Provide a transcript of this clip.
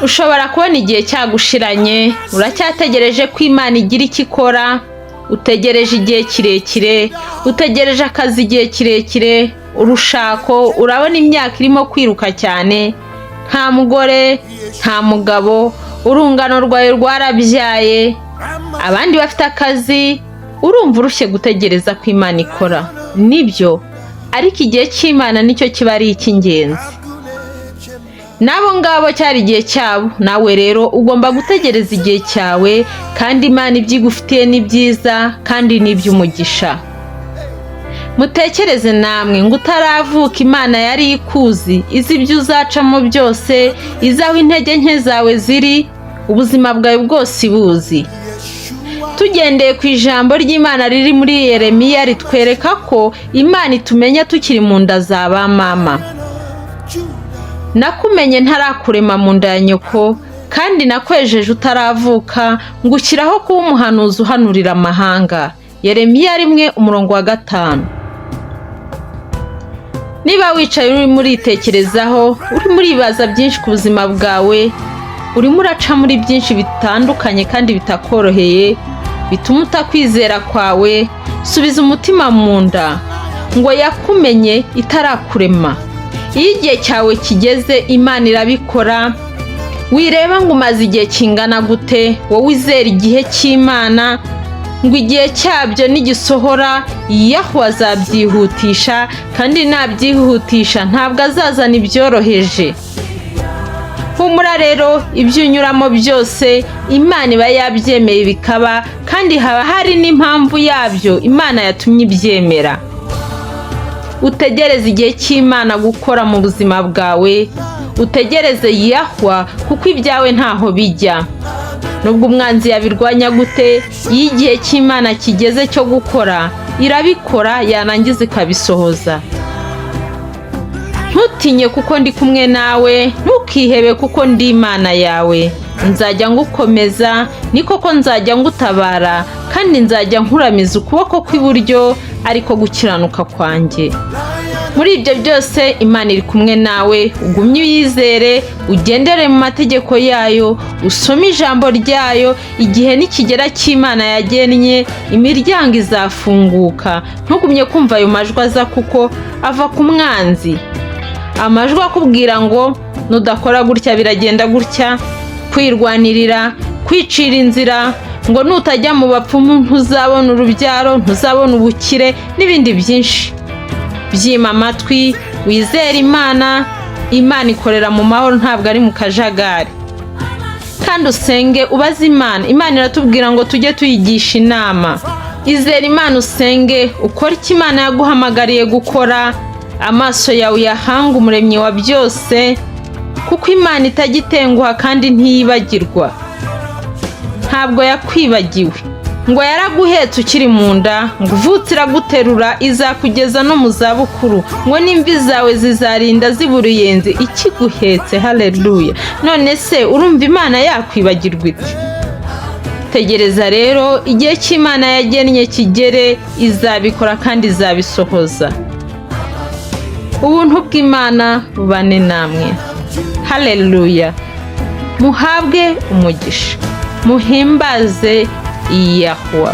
ushobora kubona igihe cyagushiranye, uracyategereje ko Imana igira icyo ikora, utegereje igihe kirekire, utegereje akazi igihe kirekire, urushako, urabona imyaka irimo kwiruka cyane, nta mugore, nta mugabo, urungano rwawe rwarabyaye, abandi bafite akazi, urumva urushye gutegereza ko Imana ikora. Nibyo, ariko igihe cy'Imana nicyo kiba ari icy'ingenzi. Nabo ngabo cyari igihe cyabo, nawe rero ugomba gutegereza igihe cyawe, kandi Imana ibyigufitiye ni byiza kandi ni iby'umugisha. Mutekereze namwe ngo utaravuka Imana yari ikuzi, izi ibyo uzacamo byose, izaho intege nke zawe ziri, ubuzima bwawe bwose ibuzi. Tugendeye ku ijambo ry'Imana riri muri Yeremiya ritwereka ko Imana itumenya tukiri mu nda za ba mama. Nakumenye ntarakurema mu nda ya nyoko, kandi nakwejeje utaravuka, ngushyiraho kuba umuhanuzi uhanurira amahanga. Yeremiya 1:5. Niba wicaye urimo uritekerezaho, urimo uribaza byinshi ku buzima bwawe, urimo uraca muri byinshi bitandukanye kandi bitakoroheye, bituma utakwizera kwawe, subiza umutima mu nda, ngo yakumenye itarakurema. Iyo igihe cyawe kigeze, Imana irabikora. Wireba ngo umaze igihe kingana gute, wowe izera igihe cy'Imana, ngo igihe cyabyo nigisohora, Yawe azabyihutisha, kandi nabyihutisha ntabwo azazana ibyoroheje. Humura rero, ibyo unyuramo byose Imana iba yabyemeye bikaba, kandi haba hari n'impamvu yabyo Imana yatumye ibyemera. Utegereze igihe cy'Imana gukora mu buzima bwawe, utegereze Yawe, kuko ibyawe ntaho bijya. Nubwo umwanzi yabirwanya gute, iyo igihe cy'Imana kigeze cyo gukora, irabikora yanangiza ikabisohoza. Ntutinye kuko ndi kumwe nawe, ntukihebe kuko ndi Imana yawe. Nzajya ngukomeza, ni koko nzajya ngutabara, kandi nzajya nkuramiza ukuboko kw'iburyo, ariko gukiranuka kwanjye. Muri ibyo byose Imana iri kumwe nawe, ugumye uyizere, ugendere mu mategeko yayo, usome ijambo ryayo. Igihe nikigera cy'Imana yagennye, imiryango izafunguka. Ntugumye kumva ayo majwi aza, kuko ava ku mwanzi. Amajwi akubwira ngo nudakora gutya biragenda gutya, kwirwanirira, kwicira inzira, ngo nutajya mu bapfumu ntuzabona urubyaro, ntuzabona ubukire, n'ibindi byinshi. Byima amatwi, wizere Imana. Imana ikorera mu mahoro, ntabwo ari mu kajagari. Kandi usenge ubaze Imana. Imana iratubwira ngo tujye tuyigisha inama. Izere Imana, usenge, ukore icyo Imana yaguhamagariye gukora. Amaso yawe yahanga umuremyi wa byose, kuko Imana itagitenguha kandi ntiyibagirwa. Ntabwo yakwibagiwe, ngo yaraguhetse ukiri mu nda, ngo uvutse iraguterura, izakugeza no mu zabukuru, ngo n'imvi zawe zizarinda ziba uruyenzi ikiguhetse. Haleluya! None se urumva Imana yakwibagirwa ite? Tegereza rero igihe cy'Imana yagennye kigere, izabikora kandi izabisohoza. Ubuntu bw'Imana bubane namwe. Haleluya! Muhabwe umugisha, muhimbaze Yawe.